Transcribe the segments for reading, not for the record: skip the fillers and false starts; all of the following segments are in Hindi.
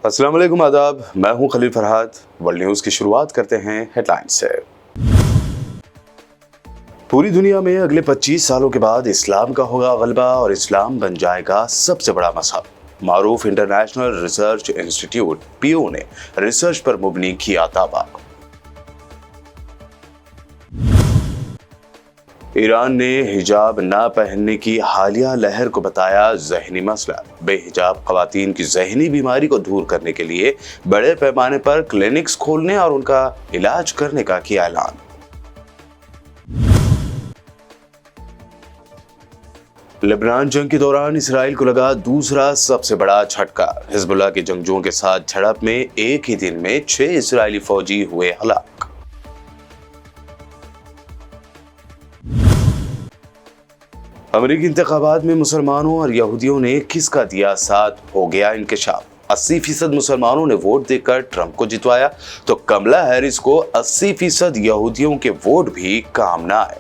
अस्सलाम वालेकुम, आदाब। मैं हूं खलील फरहाद। वर्ल्ड न्यूज़ की शुरुआत करते हैं हेडलाइंस से। पूरी दुनिया में अगले 25 सालों के बाद इस्लाम का होगा गलबा और इस्लाम बन जाएगा सबसे बड़ा मजहब। मारूफ इंटरनेशनल रिसर्च इंस्टीट्यूट पीओ ने रिसर्च पर मुबनी किया दावा। ईरान ने हिजाब ना पहनने की हालिया लहर को बताया जहनी मसला। बेहिजाब खवातीन की जहनी बीमारी को दूर करने के लिए बड़े पैमाने पर क्लिनिक्स खोलने और उनका इलाज करने का किया ऐलान। लेबनान जंग के दौरान इसराइल को लगा दूसरा सबसे बड़ा झटका। हिजबुल्लाह के जंगजुओं के साथ झड़प में एक ही दिन में 6 इसराइली फौजी हुए हलाक। अमेरिकी इंतखाबात में मुसलमानों और यहूदियों ने किसका दिया साथ, हो गया इंकशाफ। 80% मुसलमानों ने वोट देकर ट्रंप को जितवाया तो कमला हैरिस को 80% यहूदियों के वोट भी काम न आए।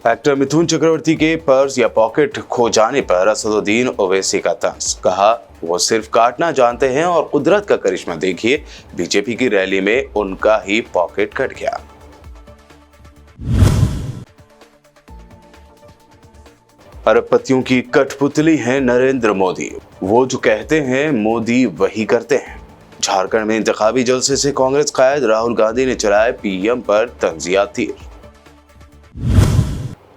एक्टर मिथुन चक्रवर्ती के पर्स या पॉकेट खो जाने पर असदुद्दीन ओवैसी का तंज। कहा वो सिर्फ काटना जानते हैं और कुदरत का करिश्मा देखिए, बीजेपी की रैली में उनका ही पॉकेट कट गया। अरबपतियों की कठपुतली हैं नरेंद्र मोदी। वो जो कहते हैं मोदी वही करते हैं। झारखंड में इंतखाबी जलसे से कांग्रेस कायद राहुल गांधी ने चलाए पीएम पर तंजिया तीर।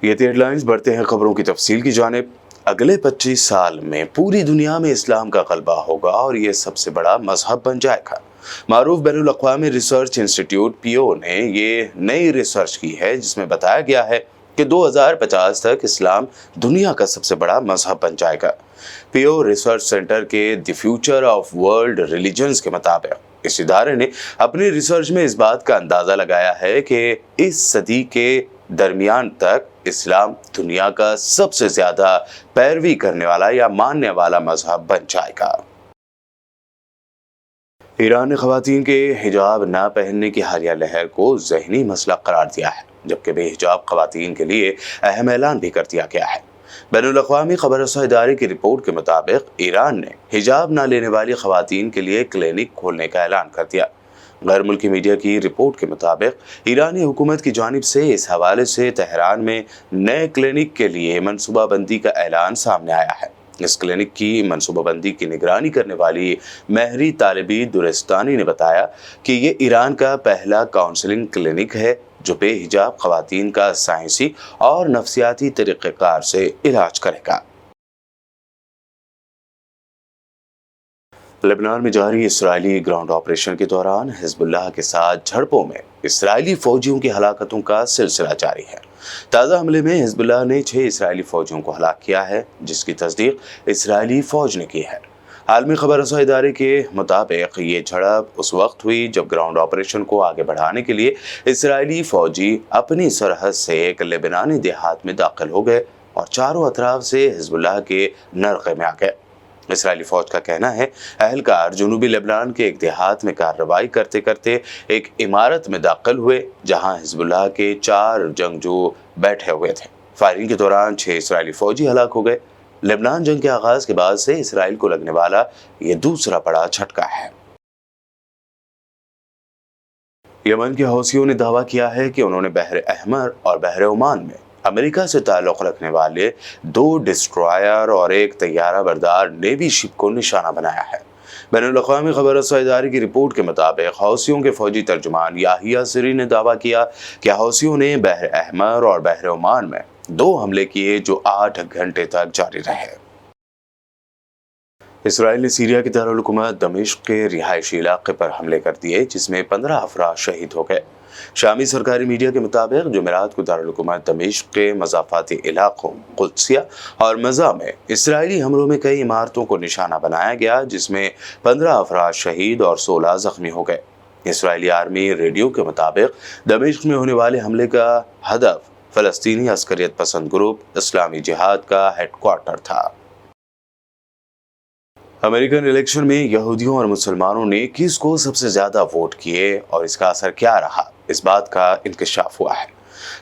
ये थी हेडलाइंस। बढ़ते हैं खबरों की तफसील की जानिब। अगले 25 साल में पूरी दुनिया में इस्लाम का गलबा होगा और ये सबसे बड़ा मजहब बन जाएगा। मारूफ बैनुल अक़वामी रिसर्च इंस्टीट्यूट पीओ ने ये नई रिसर्च की है जिसमें बताया गया है कि 2050 तक इस्लाम दुनिया का सबसे बड़ा मजहब बन जाएगा। पीओ रिसर्च सेंटर के the future of world religions के मुताबिक इस इदारे ने अपनी रिसर्च में इस बात का अंदाजा लगाया है कि इस सदी के दरमियान तक इस्लाम दुनिया का सबसे ज्यादा पैरवी करने वाला या मानने वाला मजहब बन जाएगा। ईरान ने खवातीन के हिजाब ना पहनने की हालिया लहर को जहनी मसला करार दिया है, जबकि बेहिजाब खवातीन के लिए अहम ऐलान भी कर दिया गया है। बैनुल अक़वामी खबर रसां इदारे की रिपोर्ट के मुताबिक ईरान ने हिजाब ना लेने वाली खवातीन के लिए क्लिनिक खोलने का ऐलान कर दिया। गैर मुल्की मीडिया की रिपोर्ट के मुताबिक ईरानी हुकूमत की जानिब से इस हवाले से तेहरान में नए क्लिनिक के लिए मनसूबाबंदी का ऐलान सामने आया है। इस क्लिनिक की मनसूबाबंदी की निगरानी करने वाली महरी तालिबी दुरस्तानी ने बताया कि ये ईरान का पहला काउंसलिंग क्लिनिक है जो बेहिजाब खवातीन का साइंसी और नफ्सियाती तरीक़ेकार से इलाज करेगा। लेबनान में जारी इस्राएली ग्राउंड ऑपरेशन के दौरान हिजबुल्लाह के साथ झड़पों में इस्राएली फौजियों की हलाकतों का सिलसिला जारी है। ताज़ा हमले में हिजबुल्लाह ने 6 इस्राएली फौजियों को हलाक किया है, जिसकी तस्दीक इस्राएली फौज ने की है। आलमी खबर रसां इदारे के मुताबिक ये झड़प उस वक्त हुई जब ग्राउंड ऑपरेशन को आगे बढ़ाने के लिए इस्राएली फौजी अपनी सरहद से एक लेबनानी देहात में दाखिल हो गए और चारों अतराफ से हिजबुल्लाह के नरक़े में आ गए। इस्राएली फौज का कहना है अहलकार जुनूबी लेबनान के एक देहात में कार्रवाई करते करते एक इमारत में दाखिल हुए जहां हिजबुल्लाह के 4 जंगजू बैठे हुए थे। फायरिंग के दौरान 6 इस्राएली फौजी हलाक हो गए। लेबनान जंग के आगाज के बाद से इसराइल को लगने वाला ये दूसरा बड़ा झटका है। यमन के हौसियों ने दावा किया है कि उन्होंने बहर अहमर और बहर ओमान में अमेरिका से ताल्लुक़ रखने वाले 2 डिस्ट्रॉयर और एक तैयारा बरदार नेवी शिप को निशाना बनाया है। बैनुल अक़वामी खबर रसां इदारे की रिपोर्ट के मुताबिक हौसियों के फौजी तर्जुमान याहिया सिरी ने दावा किया कि हौसियों ने बहर अहमर और बहर ओमान में 2 हमले किए जो 8 घंटे तक जारी रहे। इसराइल ने सीरिया के दारुल हुकूमत दमिश्क के रिहायशी इलाके पर हमले कर दिए जिसमें 15 अफराद शहीद हो गए। शामी सरकारी मीडिया के मुताबिक जुमेरात को दारुल हुकूमत दमिश्क के मज़ाफ़ाती इलाकों कुद्सिया और मज़ा में इसराइली हमलों में कई इमारतों को निशाना बनाया गया जिसमें 15 अफराद शहीद और 16 जख्मी हो गए। इसराइली आर्मी रेडियो के मुताबिक दमिश्क में होने वाले हमले का हदफ फ़लस्तीनी अस्करियत पसंद ग्रुप इस्लामी जिहाद का हेडक्वार्टर था। अमेरिकन इलेक्शन में यहूदियों और मुसलमानों ने किसको सबसे ज्यादा वोट किए और इसका असर क्या रहा, इस बात का इंकशाफ हुआ है।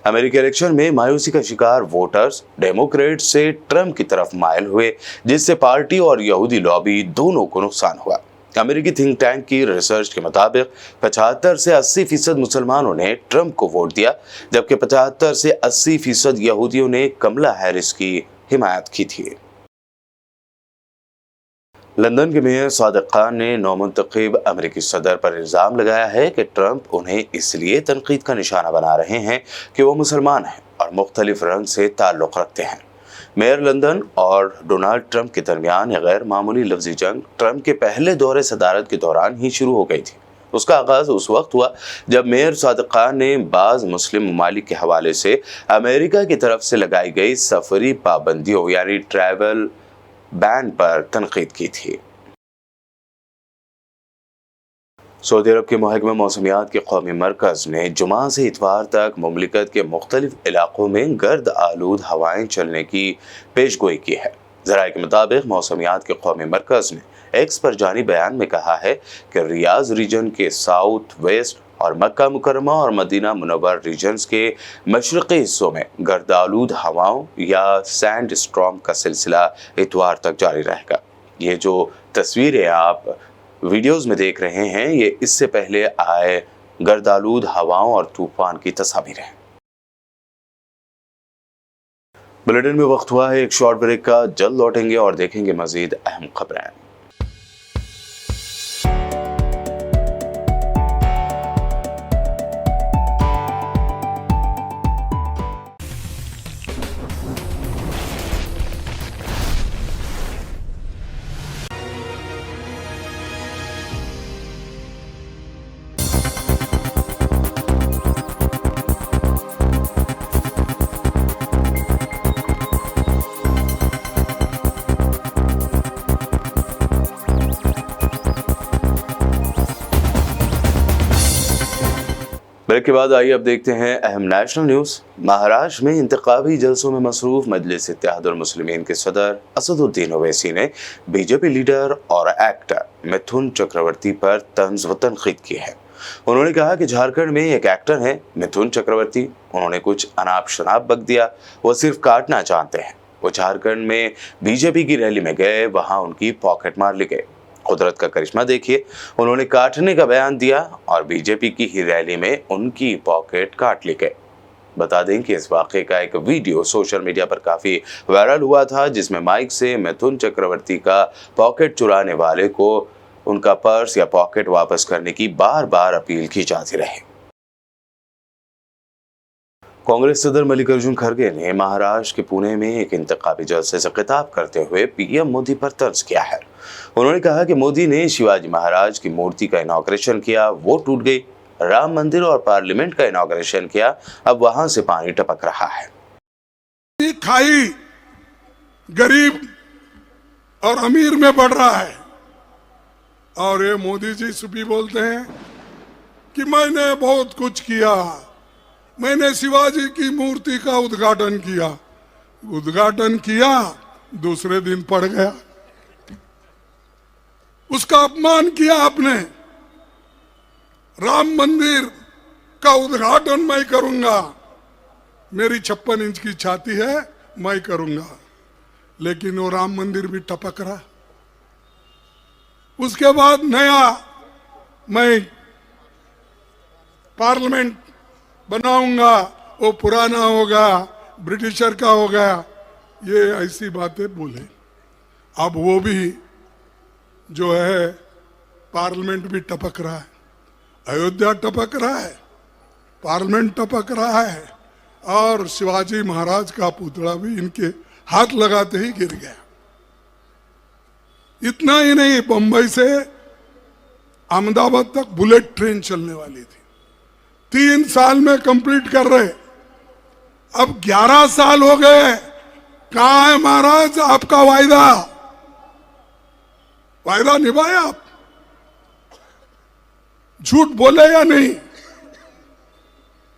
अमेरिकी इलेक्शन में मायूसी का शिकार वोटर्स डेमोक्रेट से ट्रंप की तरफ माइल हुए, जिससे पार्टी और यहूदी लॉबी दोनों को नुकसान हुआ। अमेरिकी थिंक टैंक की रिसर्च के मुताबिक 75 से 80% मुसलमानों ने ट्रंप को वोट दिया, जबकि 75 से 80% यहूदियों ने कमला हैरिस की हिमायत की थी। लंदन के मेयर सादिक खान ने नौमुंतखब अमेरिकी सदर पर इल्जाम लगाया है कि ट्रंप उन्हें इसलिए तनकीद का निशाना बना रहे हैं कि वो मुसलमान हैं और मुख्तलिफ रंग से ताल्लुक़ रखते हैं। मेयर लंदन और डोनाल्ड ट्रंप के दरमियान गैर मामूली लफ्जी जंग ट्रंप के पहले दौरे सदारत के दौरान ही शुरू हो गई थी। उसका आगाज उस वक्त हुआ जब मेयर सादिक खान ने बाज़ मुस्लिम ममालिक के हवाले से अमेरिका की तरफ से लगाई गई सफरी पाबंदियों यानी ट्रैवल बैन पर तनकीद की थी। सऊदी अरब के महकमा मौसमियात के कौमी मरकज ने जुमा से इतवार तक मुमलिकत के मुख्तलिफ इलाकों में गर्द आलूद हवाएं चलने की पेशगोई की है। ज़राए के मुताबिक मौसमियात के कौमी मरकज ने एक्स पर जारी बयान में कहा है कि रियाज रीजन के साउथ वेस्ट और मक्का मुकरमा और मदीना मुनव्वर रीजन्स के मशरक़ी हिस्सों में गर्द आलूद हवाओं या सैंड स्टॉर्म का सिलसिला इतवार तक जारी रहेगा। ये जो तस्वीरें आप वीडियोस में देख रहे हैं, ये इससे पहले आए गर्द आलूद हवाओं और तूफान की तस्वीरें हैं। बुलेटिन में वक्त हुआ है एक शॉर्ट ब्रेक का। जल्द लौटेंगे और देखेंगे मजीद अहम खबरें। ब्रेक के बाद आइए अब देखते हैं अहम नेशनल न्यूज़। महाराष्ट्र में इंतखाबी जलसों में मसरूफ मजलिस इत्तेहादुल मुस्लिमीन के सदर असदुद्दीन ओवैसी ने बीजेपी लीडर और एक्टर मिथुन चक्रवर्ती पर तंज व तनकीद की है। उन्होंने कहा कि झारखंड में एक एक्टर हैं मिथुन चक्रवर्ती, उन्होंने कुछ अनाप शनाप बक दिया, वो सिर्फ काटना चाहते हैं। वो झारखंड में बीजेपी की रैली में गए, वहां उनकी पॉकेट मार ली गई। कुदरत का करिश्मा देखिए, उन्होंने काटने का बयान दिया और बीजेपी की ही रैली में उनकी पॉकेट काट ली गई। बता दें कि इस वाक़े का एक वीडियो सोशल मीडिया पर काफ़ी वायरल हुआ था, जिसमें माइक से मिथुन चक्रवर्ती का पॉकेट चुराने वाले को उनका पर्स या पॉकेट वापस करने की बार बार अपील की जाती रही। कांग्रेस सदर मल्लिकार्जुन खड़गे ने महाराष्ट्र के पुणे में एक इंतखाबी जलसे से खिताब करते हुए पीएम मोदी पर तंज किया है। उन्होंने कहा कि मोदी ने शिवाजी महाराज की मूर्ति का इनॉग्रेशन किया, वो टूट गई। राम मंदिर और पार्लियामेंट का इनॉग्रेशन किया, अब वहां से पानी टपक रहा है। खाई गरीब और अमीर में बढ़ रहा है और ये मोदी जी सुबह बोलते हैं कि मैंने बहुत कुछ किया, मैंने शिवाजी की मूर्ति का उद्घाटन किया, दूसरे दिन पड़ गया। उसका अपमान किया आपने। राम मंदिर का उद्घाटन मैं करूंगा, मेरी 56 इंच की छाती है, मैं करूंगा, लेकिन वो राम मंदिर भी टपक रहा। उसके बाद नया मैं पार्लियामेंट बनाऊंगा, वो पुराना होगा, ब्रिटिशर का होगा, ये ऐसी बातें बोले। अब वो भी जो है पार्लियामेंट भी टपक रहा है, अयोध्या टपक रहा है, पार्लियामेंट टपक रहा है और शिवाजी महाराज का पुतला भी इनके हाथ लगाते ही गिर गया। इतना ही नहीं, बंबई से अहमदाबाद तक बुलेट ट्रेन चलने वाली थी, 3 साल में कंप्लीट कर रहे, अब 11 साल हो गए। कहां है महाराज आपका वायदा निभाया आप? झूठ बोले या नहीं?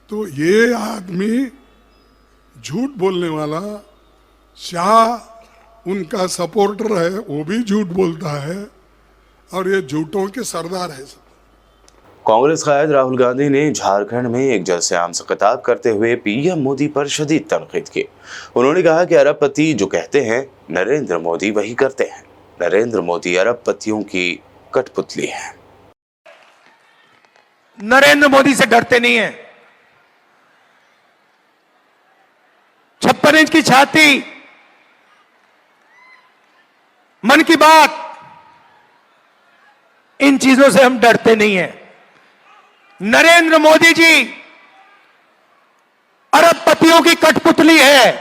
तो ये आदमी झूठ बोलने वाला शाह उनका सपोर्टर है वो भी झूठ बोलता है और ये झूठों के सरदार है सब। कांग्रेस कायद राहुल गांधी ने झारखंड में एक जलसे आम से खिताब करते हुए पीएम मोदी पर शदीद तनकीद की। उन्होंने कहा कि अरबपति जो कहते हैं नरेंद्र मोदी वही करते हैं। नरेंद्र मोदी अरबपतियों की कठपुतली है। नरेंद्र मोदी से डरते नहीं है। 56 इंच की छाती, मन की बात, इन चीजों से हम डरते नहीं हैं। नरेंद्र मोदी जी अरबपतियों की कठपुतली है।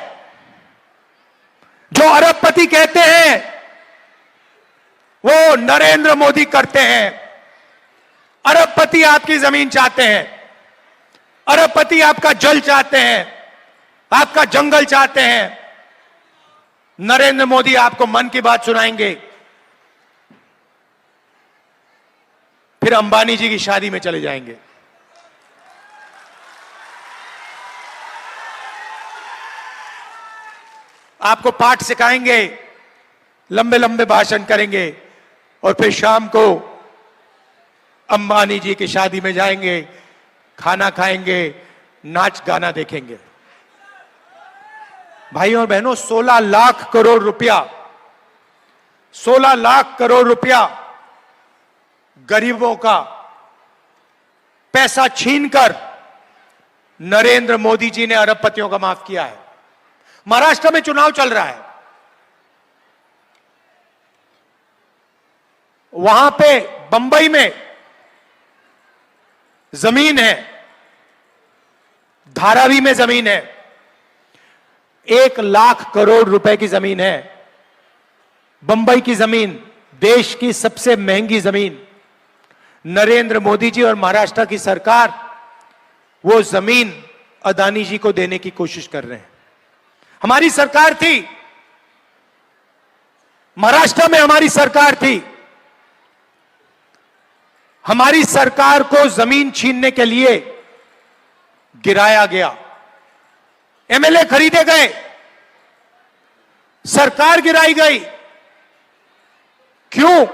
जो अरबपति कहते हैं वो नरेंद्र मोदी करते हैं। अरबपति आपकी जमीन चाहते हैं, अरबपति आपका जल चाहते हैं, आपका जंगल चाहते हैं। नरेंद्र मोदी आपको मन की बात सुनाएंगे, फिर अंबानी जी की शादी में चले जाएंगे। आपको पाठ सिखाएंगे, लंबे लंबे भाषण करेंगे और फिर शाम को अंबानी जी की शादी में जाएंगे, खाना खाएंगे, नाच गाना देखेंगे। भाइयों और बहनों, 16 लाख करोड़ रुपया, 16 लाख करोड़ रुपया गरीबों का पैसा छीनकर नरेंद्र मोदी जी ने अरबपतियों का माफ किया है। महाराष्ट्र में चुनाव चल रहा है, वहां पे बंबई में जमीन है, धारावी में जमीन है, 1 लाख करोड़ रुपए की जमीन है। बंबई की जमीन, देश की सबसे महंगी जमीन। नरेंद्र मोदी जी और महाराष्ट्र की सरकार वो जमीन अदानी जी को देने की कोशिश कर रहे हैं। हमारी सरकार थी, महाराष्ट्र में हमारी सरकार थी, हमारी सरकार को जमीन छीनने के लिए गिराया गया, एमएलए खरीदे गए, सरकार गिराई गई। क्यों?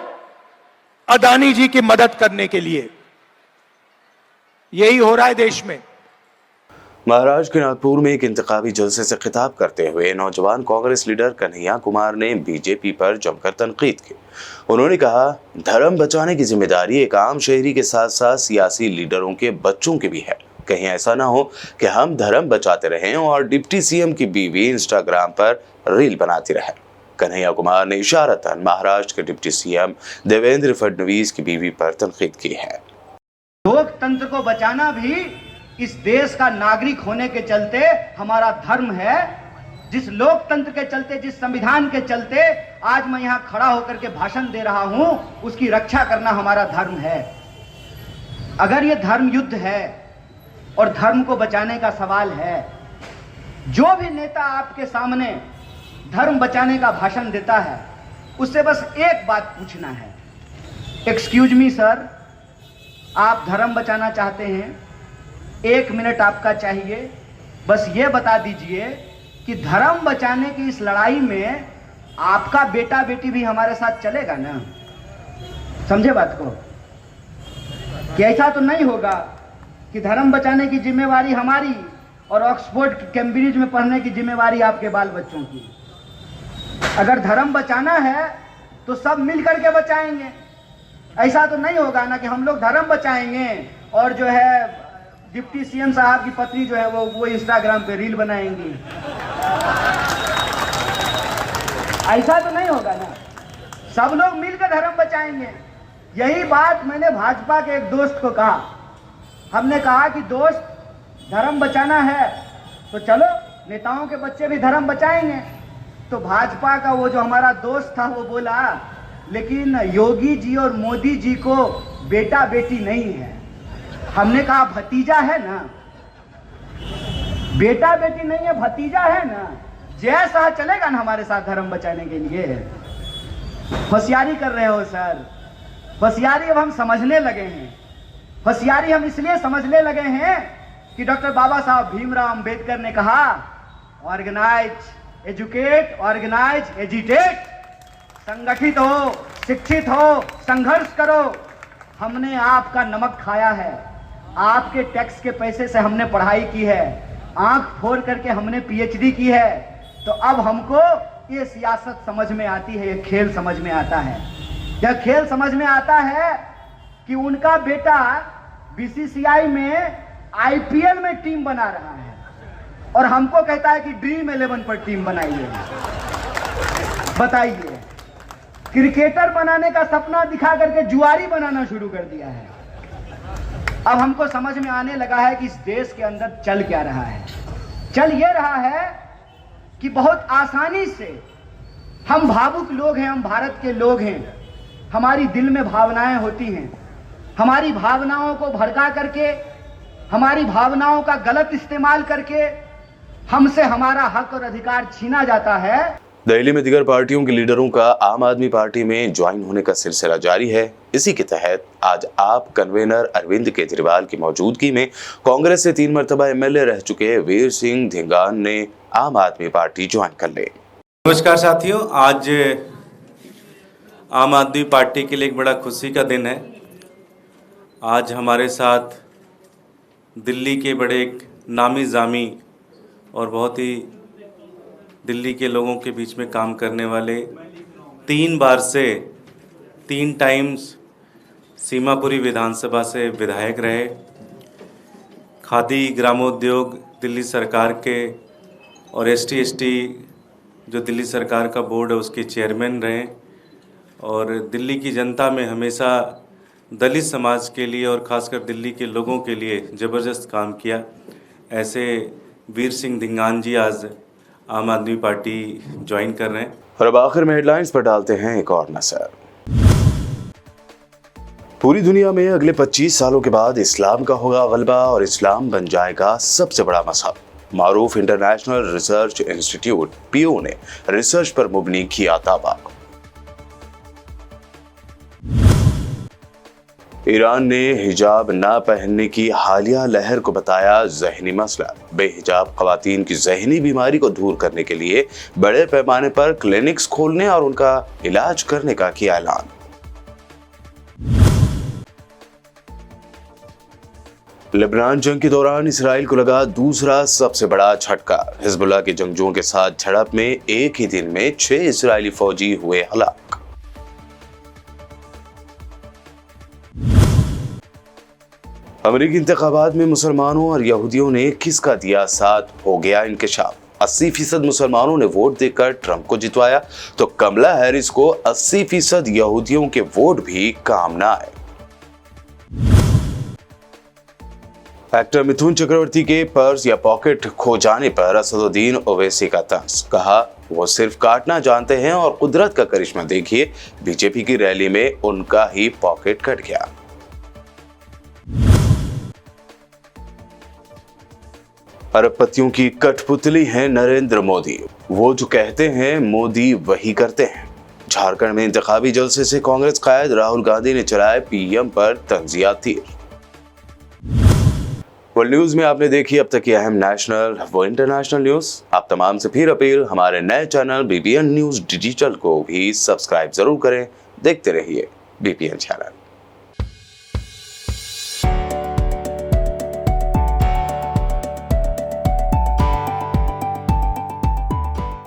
अदानी जी की मदद करने के लिए। यही हो रहा है देश में। महाराष्ट्र के नागपुर में एक इंतखाबी जलसे से खिताब करते हुए नौजवान कांग्रेस लीडर कन्हैया कुमार ने बीजेपी पर जमकर तनकीद की। उन्होंने कहा, धर्म बचाने की जिम्मेदारी एक आम शहरी के साथ साथ सियासी लीडरों के बच्चों की भी है। कहीं ऐसा ना हो कि हम धर्म बचाते रहें और डिप्टी सीएम की बीवी इंस्टाग्राम पर रील बनाती रहे। कन्हैया कुमार ने इशारतन महाराष्ट्र के डिप्टी सीएम देवेंद्र फडणवीस की बीवी पर तनकीद की है। लोकतंत्र को बचाना भी इस देश का नागरिक होने के चलते हमारा धर्म है। जिस लोकतंत्र के चलते, जिस संविधान के चलते आज मैं यहाँ खड़ा होकर के भाषण दे रहा हूँ, उसकी रक्षा करना हमारा धर्म है। अगर ये धर्म युद्ध है और धर्म को बचाने का सवाल है, जो भी नेता आपके सामने धर्म बचाने का भाषण देता है, उससे बस एक बात पूछना है, एक्सक्यूज मी सर, आप धर्म बचाना चाहते हैं, 1 मिनट आपका चाहिए, बस ये बता दीजिए कि धर्म बचाने की इस लड़ाई में आपका बेटा बेटी भी हमारे साथ चलेगा ना? समझे बात को? कि ऐसा तो नहीं होगा कि धर्म बचाने की जिम्मेवारी हमारी और ऑक्सफोर्ड कैम्ब्रिज में पढ़ने की जिम्मेवारी आपके बाल बच्चों की। अगर धर्म बचाना है तो सब मिल करके बचाएंगे। ऐसा तो नहीं होगा ना कि हम लोग धर्म बचाएंगे और जो है डिप्टी सीएम साहब की पत्नी जो है वो इंस्टाग्राम पे रील बनाएंगी। ऐसा तो नहीं होगा ना, सब लोग मिलकर धर्म बचाएंगे। यही बात मैंने भाजपा के एक दोस्त को कहा। हमने कहा कि दोस्त, धर्म बचाना है तो चलो नेताओं के बच्चे भी धर्म बचाएंगे। तो भाजपा का वो जो हमारा दोस्त था वो बोला, लेकिन योगी जी और मोदी जी को बेटा बेटी नहीं है। हमने कहा भतीजा है ना, बेटा बेटी नहीं है, भतीजा है ना। जैसा चलेगा ना हमारे साथ धर्म बचाने के लिए। होशियारी कर रहे हो सर, होशियारी अब हम समझने लगे हैं। होशियारी हम इसलिए समझने लगे हैं कि डॉक्टर बाबा साहब भीमराव अंबेडकर ने कहा, ऑर्गेनाइज एजुकेट, ऑर्गेनाइज, एजिटेट, संगठित हो, शिक्षित हो, संघर्ष करो। हमने आपका नमक खाया है, आपके टैक्स के पैसे से हमने पढ़ाई की है, आंख फोड़ करके हमने पीएचडी की है। तो अब हमको ये सियासत समझ में आती है, ये खेल समझ में आता है। यह खेल समझ में आता है कि उनका बेटा बीसीसीआई में आईपीएल में टीम बना रहा है और हमको कहता है कि ड्रीम 11 पर टीम बनाइए। बताइए, क्रिकेटर बनाने का सपना दिखा करके जुआरी बनाना शुरू कर दिया है। अब हमको समझ में आने लगा है कि इस देश के अंदर चल क्या रहा है। चल ये रहा है कि बहुत आसानी से हम भावुक लोग हैं, हम भारत के लोग हैं, हमारी दिल में भावनाएं होती हैं, हमारी भावनाओं को भड़का करके, हमारी भावनाओं का गलत इस्तेमाल करके हमसे हमारा हक और अधिकार छीना जाता है। दिल्ली में दीगर पार्टियों के लीडरों का आम आदमी पार्टी में ज्वाइन होने का सिलसिला जारी है। इसी के तहत आज आप कन्वेनर अरविंद केजरीवाल की मौजूदगी में कांग्रेस से 3 मरतबा एमएलए रह चुके वीर सिंह धिंगान ने आम आदमी पार्टी ज्वाइन कर ली। नमस्कार साथियों, आज आम आदमी पार्टी के लिए एक बड़ा खुशी का दिन है। आज हमारे साथ दिल्ली के बड़े एक नामी जामी और बहुत ही दिल्ली के लोगों के बीच में काम करने वाले 3 बार से 3 टाइम्स सीमापुरी विधानसभा से विधायक रहे, खादी ग्रामोद्योग दिल्ली सरकार के और एसटी जो दिल्ली सरकार का बोर्ड है उसके चेयरमैन रहे और दिल्ली की जनता में हमेशा दलित समाज के लिए और ख़ासकर दिल्ली के लोगों के लिए ज़बरदस्त काम किया। ऐसे वीर सिंह धिंगान जी आज आम आदमी पार्टी ज्वाइन कर रहे हैं। और अब आखिर में हेडलाइंस पर डालते हैं एक और नजर। पूरी दुनिया में अगले 25 सालों के बाद इस्लाम का होगा गलबा और इस्लाम बन जाएगा सबसे बड़ा मजहब। मारूफ इंटरनेशनल रिसर्च इंस्टीट्यूट पीओ ने रिसर्च पर मुबनी किया दावा। ईरान ने हिजाब ना पहनने की हालिया लहर को बताया ज़हनी मसला। बेहिजाब खवातीन की ज़हनी बीमारी को दूर करने के लिए बड़े पैमाने पर क्लिनिक्स खोलने और उनका इलाज करने का किया ऐलान। लेबनान जंग के दौरान इसराइल को लगा दूसरा सबसे बड़ा झटका। हिजबुल्लाह के जंगजुओं के साथ झड़प में एक ही दिन में 6 इसराइली फौजी हुए हलाक। अमेरिकी इंतखाबात में मुसलमानों और यहूदियों ने किसका दिया साथ, हो गया इंकशाफ। 80% मुसलमानों ने वोट देकर ट्रंप को जितवाया तो कमला हैरिस को 80% यहूदियों के वोट भी काम न आए। एक्टर मिथुन चक्रवर्ती के पर्स या पॉकेट खो जाने पर असदुद्दीन ओवैसी का तंज, कहा वो सिर्फ काटना जानते हैं और कुदरत का करिश्मा देखिए, बीजेपी की रैली में उनका ही पॉकेट कट गया। अरबपतियों की कठपुतली हैं नरेंद्र मोदी, वो जो कहते हैं मोदी वही करते हैं। झारखंड में इंतखाबी जलसे से कांग्रेस कायद राहुल गांधी ने चलाए पीएम पर तंजिया तीर। वर्ल्ड न्यूज में आपने देखी अब तक की अहम नेशनल व इंटरनेशनल न्यूज। आप तमाम से फिर अपील, हमारे नए चैनल बीपीएन न्यूज डिजिटल को भी सब्सक्राइब जरूर करें। देखते रहिए बीपीएन चैनल।